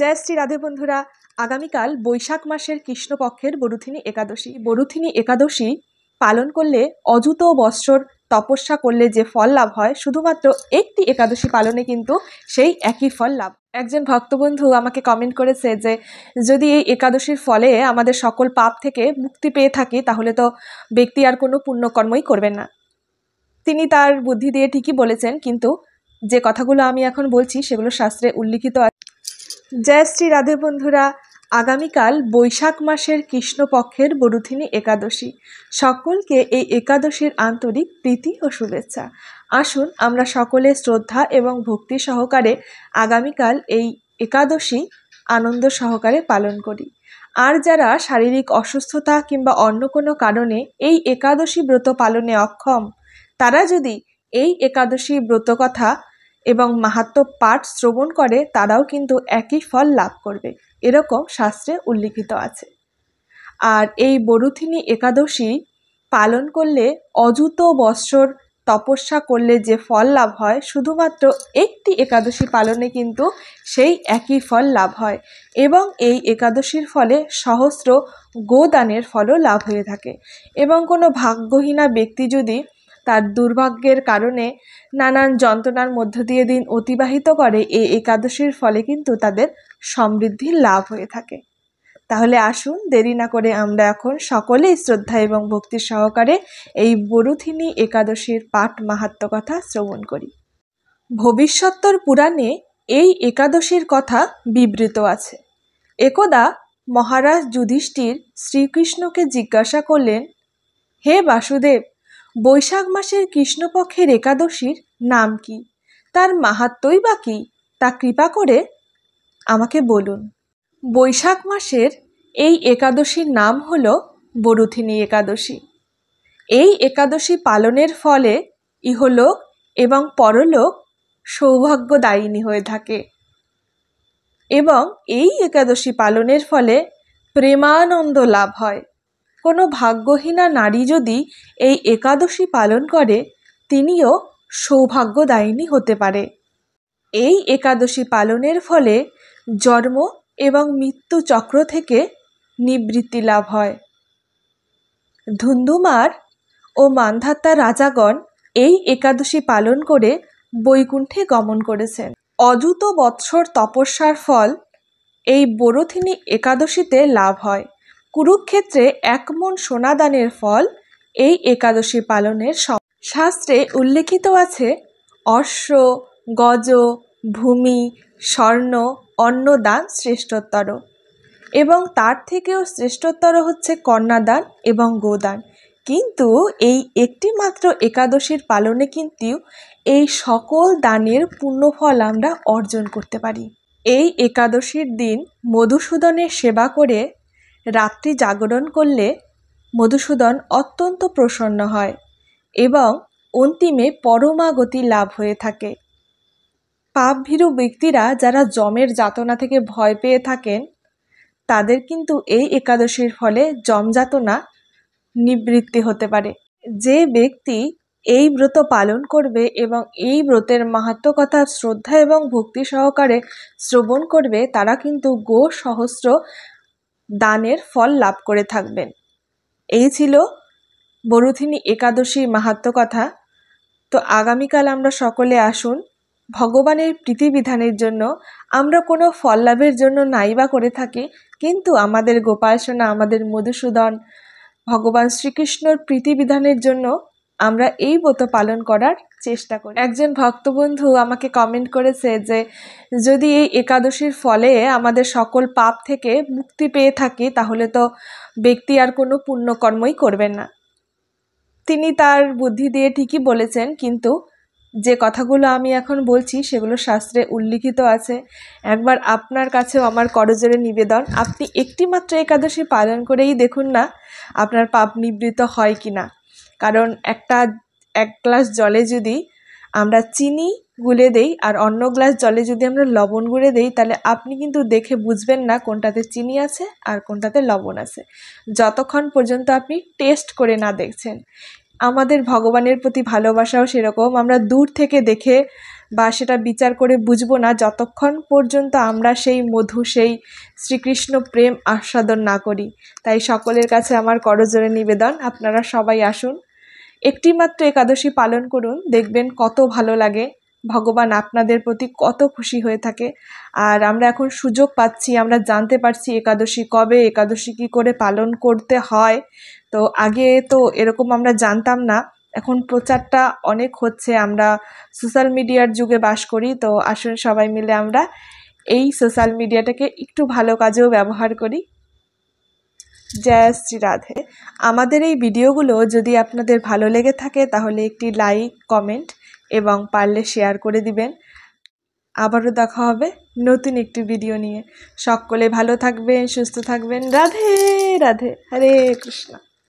जय श्री राधे बंधुरा आगामीकाल बैशाख मासेर कृष्णपक्षेर बरुथिनी एकादशी पालन करले अजूत बत्सर तपस्या करले जे फल लाभ है शुधुमात्र एकटी एकादशी पालने किन्तु सेई एकई फल लाभ। एकजन भक्तबंधु आमाके कमेंट करेছে যে যদি এই একাদশীর ফলে আমাদের সকল পাপ থেকে মুক্তি পেয়ে থাকি তাহলে তো ব্যক্তি আর কোনো পুণ্যকর্মই করবেন না। তিনি তার বুদ্ধি দিয়ে ঠিকই বলেছেন, কিন্তু যে কথাগুলো আমি এখন বলছি সেগুলো শাস্ত্রে উল্লিখিত আছে। जय श्री राधे बंधुरा आगामीकाल बैशाख मासेर कृष्णपक्षेर बरुथिनी एकादशी सकलके এই एकादशीर आंतरिक प्रीति और शुभेच्छा। आसुन आमरा सकले श्रद्धा एवं भक्ति सहकारे आगामीकाल এই एकादशी आनंद सहकारे पालन करी। আর যারা শারীরিক অসুস্থতা কিংবা অন্য কোনো কারণে এই একাদশী ব্রত পালনে অক্ষম তারা যদি এই একাদশী ব্রত কথা এবং মাহাত্ম্য পাঠ শ্রবণ করে তারাও কিন্তু একই ফল লাভ করবে, এরকম শাস্ত্রে উল্লিখিত আছে। আর এই বরুথিনী একাদশী পালন করলে অযুত বৎসর তপস্যা করলে যে ফল লাভ হয় শুধুমাত্র একটি একাদশী পালনে কিন্তু সেই একই ফল লাভ হয় এবং এই একাদশীর ফলে সহস্র গোদানের ফলও লাভ হয়ে থাকে। এবং কোনো ভাগ্যহীনা ব্যক্তি যদি তার দুর্ভাগ্যের কারণে নানান যন্ত্রণার মধ্য দিয়ে দিন অতিবাহিত করে এই একাদশীর ফলে কিন্তু তাদের সমৃদ্ধি লাভ হয়ে থাকে। তাহলে আসুন দেরি না করে আমরা এখন সকলেই শ্রদ্ধা এবং ভক্তি সহকারে এই বরুথিনী একাদশীর পাঠ মাহাত্ম্য কথা শ্রবণ করি। ভবিষ্যত্তর পুরাণে এই একাদশীর কথা বিবৃত আছে। একদা মহারাজ যুধিষ্ঠির শ্রীকৃষ্ণকে জিজ্ঞাসা করলেন, হে বাসুদেব, বৈশাখ মাসের কৃষ্ণপক্ষের একাদশীর নাম কি, তার মাহাত্ম্যই বা কি, তা কৃপা করে আমাকে বলুন। বৈশাখ মাসের এই একাদশীর নাম হল বরুথিনী একাদশী। এই একাদশী পালনের ফলে ইহলোক এবং পরলোক সৌভাগ্যদায়িনী হয়ে থাকে এবং এই একাদশী পালনের ফলে প্রেমানন্দ লাভ হয়। কোনো ভাগ্যহীনা নারী যদি এই একাদশী পালন করে তিনিও সৌভাগ্যদায়িনী হতে পারে। এই একাদশী পালনের ফলে জন্ম এবং মৃত্যু চক্র থেকে নিবৃত্তি লাভ হয়। ধুন্ধুমার ও মান্ধাতা রাজাগণ এই একাদশী পালন করে বৈকুণ্ঠে গমন করেছেন। অযুত বৎসর তপস্যার ফল এই বরুথিনী একাদশীতে লাভ হয়। কুরুক্ষেত্রে 1 মণ সোনাদানের ফল এই একাদশী পালনের শাস্ত্রে উল্লেখিত আছে। অশ্ব, গজ, ভূমি, স্বর্ণ, অন্নদান শ্রেষ্ঠতর এবং তার থেকেও শ্রেষ্ঠতর হচ্ছে কন্যাদান এবং গোদান। কিন্তু এই একটি মাত্র একাদশীর পালনে কিন্তু এই সকল দানের পুণ্যফল আমরা অর্জন করতে পারি। এই একাদশীর দিন মধুসূদনের সেবা করে রাত্রি জাগরণ করলে মধুসূদন অত্যন্ত প্রসন্ন হয় এবং অন্তিমে পরমাগতি লাভ হয়ে থাকে। পাপভীরু ব্যক্তিরা যারা যমের যাতনা থেকে ভয় পেয়ে থাকেন তাদের কিন্তু এই একাদশীর ফলে যম যাতনা নিবৃত্তি হতে পারে। যে ব্যক্তি এই ব্রত পালন করবে এবং এই ব্রতের মাহাত্ম্য কথা শ্রদ্ধা এবং ভক্তি সহকারে শ্রবণ করবে তারা কিন্তু সহস্র দানের ফল লাভ করে থাকবেন। এই ছিল বরুথিনী একাদশী মাহাত্ম্য কথা। তো আগামীকাল আমরা সকলে আসুন ভগবানের প্রীতিবিধানের জন্য আমরা কোনো ফল লাভের জন্য নাইবা করে থাকি, কিন্তু আমাদের গোপাল সোনা আমাদের মধুসূদন ভগবান শ্রীকৃষ্ণর প্রীতিবিধানের জন্য আমরা এই ব্রত পালন করার চেষ্টা করি। একজন ভক্তবন্ধু আমাকে কমেন্ট করেছে যে যদি এই একাদশীর ফলে আমাদের সকল পাপ থেকে মুক্তি পেয়ে থাকি তাহলে তো ব্যক্তি আর কোনো পুণ্যকর্মই করবেন না। তিনি তার বুদ্ধি দিয়ে ঠিকই বলেছেন, কিন্তু যে কথাগুলো আমি এখন বলছি সেগুলো শাস্ত্রে উল্লিখিত আছে। একবার আপনার কাছেও আমার করজোড়ে নিবেদন, আপনি একটি মাত্র একাদশী পালন করেই দেখুন না আপনার পাপ নিবৃত্ত হয় কি না। কারণ এক গ্লাস জলে যদি আমরা চিনি গুলে দেই আর অন্য গ্লাস জলে যদি আমরা লবণ গুলে দেই তাহলে আপনি কিন্তু দেখে বুঝবেন না কোনটাতে চিনি আছে আর কোনটাতে লবণ আছে যতক্ষণ পর্যন্ত আপনি টেস্ট করে না দেখছেন। আমাদের ভগবানের প্রতি ভালোবাসাও সেরকম, আমরা দূর থেকে দেখে বা সেটা বিচার করে বুঝবো না যতক্ষণ পর্যন্ত আমরা সেই মধু, সেই শ্রীকৃষ্ণ প্রেম আস্বাদন না করি। তাই সকলের কাছে আমার করজোড়ে নিবেদন, আপনারা সবাই আসুন, একটি মাত্র একাদশী পালন করুন, দেখবেন কত ভালো লাগে, ভগবান আপনাদের প্রতি কত খুশি হয়ে থাকে। আর আমরা এখন সুযোগ পাচ্ছি, আমরা জানতে পারছি একাদশী কবে, একাদশী কী করে পালন করতে হয়। তো আগে তো এরকম আমরা জানতাম না, এখন প্রচারটা অনেক হচ্ছে, আমরা সোশ্যাল মিডিয়ার যুগে বাস করি। তো আসুন সবাই মিলে আমরা এই সোশ্যাল মিডিয়াটাকে একটু ভালো কাজেও ব্যবহার করি। জয় শ্রী রাধে। আমাদের এই ভিডিওগুলো যদি আপনাদের ভালো লেগে থাকে তাহলে একটি লাইক, কমেন্ট এবং পারলে শেয়ার করে দিবেন। আবারও দেখা হবে নতুন একটি ভিডিও নিয়ে। সকলে ভালো থাকবেন, সুস্থ থাকবেন। রাধে রাধে, হরে কৃষ্ণ।